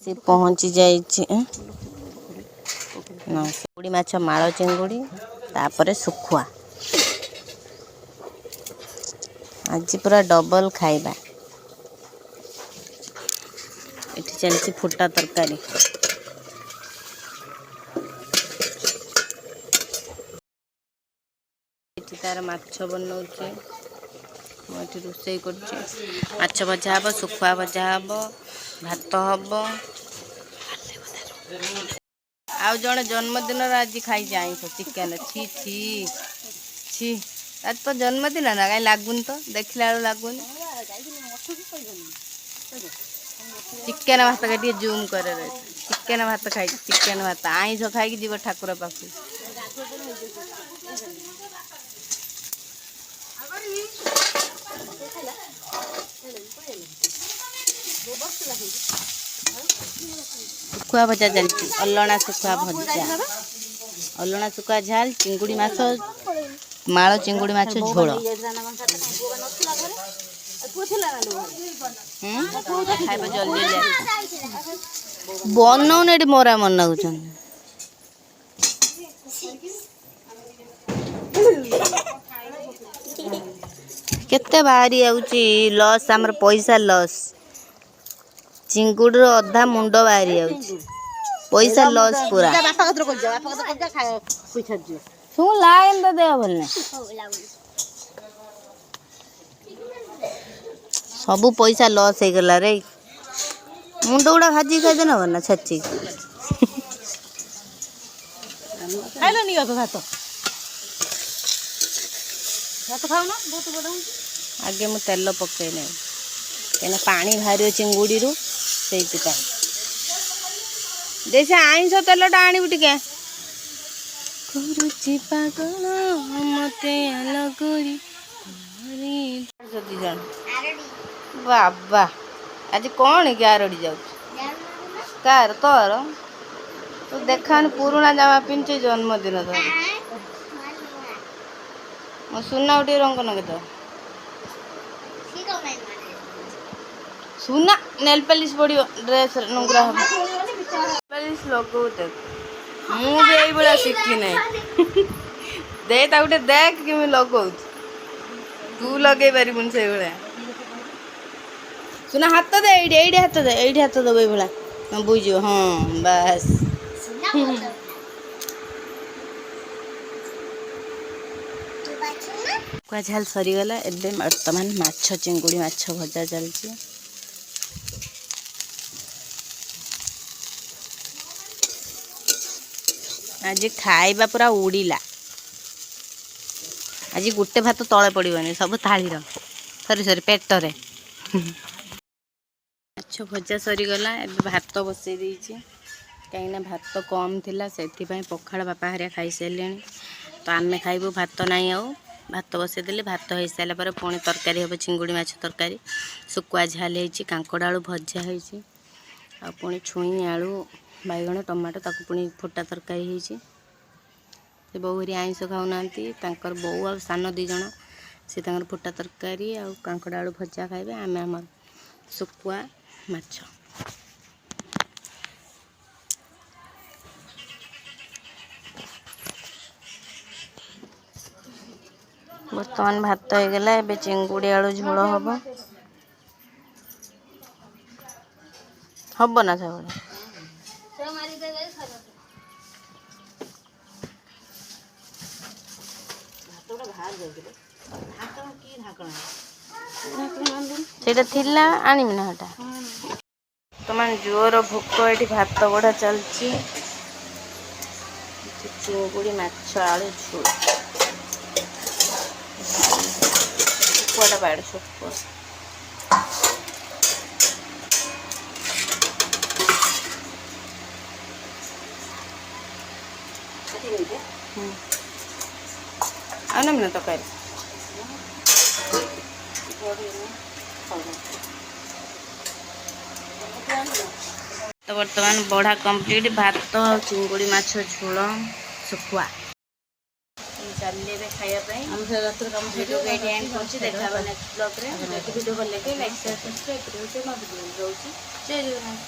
से पहुँची जाइए चिंगुड़ी माछ माड़ चिंगुड़ी तापर सुखुआ आज पूरा डबल खाइबा। इठी चलती फुटा तरकारी इठी तार माछ बनाऊे मुझे रोषे कर माछ भजा हम सुखुआ भजा हम भात हम आउ जड़े जन्मदिन आज खाई जाए चिकेन छी छी छी आज तो जन्मदिन ना कहीं लगुन तो देखला लगुन चिकेन भात का जूम कर चिकेन भात खाई चिकेन भात आईस खाई जीव ठाकुर पाख सुखुआ भजा चलती अलणा सुखुआ भजा अलणा सुखुआ झाल चिंगुड़ी माछ माड़ चिंगुड़ी माछ झोल खाइबा जल्दी बनाऊन ये मोरा मन केते बाहरी आउची लॉस हमर पैसा लॉस चिंगुड़ी अधा मुंड बाहरी आउची पैसा लॉस पूरा शु लाइन तो देह भल सब पैसा लॉस हो गला रे मुंड गुड़ा भाजी खाई ना ना छची आगे मु तेल पकईना कहीं पानी बाहर चिंगुड़ी से जैसे आईस तेलटा आणबू टे पागल मते बाबा आज कौन कि आरड़ी जाऊ कार तोर तू देखा पुराणा जामा पिंचे जन्मदिन तो मो सुना उठे रंग नगे तो सुना नेल पॉलिश पड़ो ड्रेस नुंगरा हम पॉलिश लगो मुझे यही बड़ा शिखी नहीं दे गोटे देख कि लगौ तू लगे पार से भाया सुना हाथ दे ये हाथ दब ये भाया बुझ हाँ बस झाल सरीगला एवं बर्तमान माछ चिंगुड़ी माछ भजा चलती आज खाइबा पूरा उड़ीला आज गोटे भात तले पड़ोनी सब थालीर सरी पेटरे माछ भजा सरीगला एवं भात बसई देती कहीं भात कम थिला से पखाड़ बापा हरिया खाई सारे तो आम खाइबू भात नहीं आउ भात बसई देले भात हो सारा पर पुणी तरकारी हम चिंगुड़ी माछ तरकारी सुकुआ झाल हो कांकड़ आलू भजा हो पुणी छुई आलू बैगण टमाटो ताकू पुणी फुटा तरकारी होती से बहुरी आईस खाऊना बो आ सान दी जन से फुटा तरकारी आ कांकड़ आलू भजा खाइबे आम आम सुकुआ माछ बर्तमान भात हो गला एबे चिंगुड़ी आलू झोल हम ना सब से आनमी ना तुम जोर भोक ये भात बढ़ा चलती चिंगुड़ी माछ आलू झोल सुखुआटा बाड़ सुखुआ आना ना तकारी तो बर्तमान बढ़ा कंप्लीट भात चिंगुड़ी माछ झोल सुखुआ चलिए खायापी वीडियो को एंड कर देखा नेक्स्ट ब्लॉग रे वीडियो भल लगे लाइक शेयर सब्सक्राइब करें जय जगन्नाथ।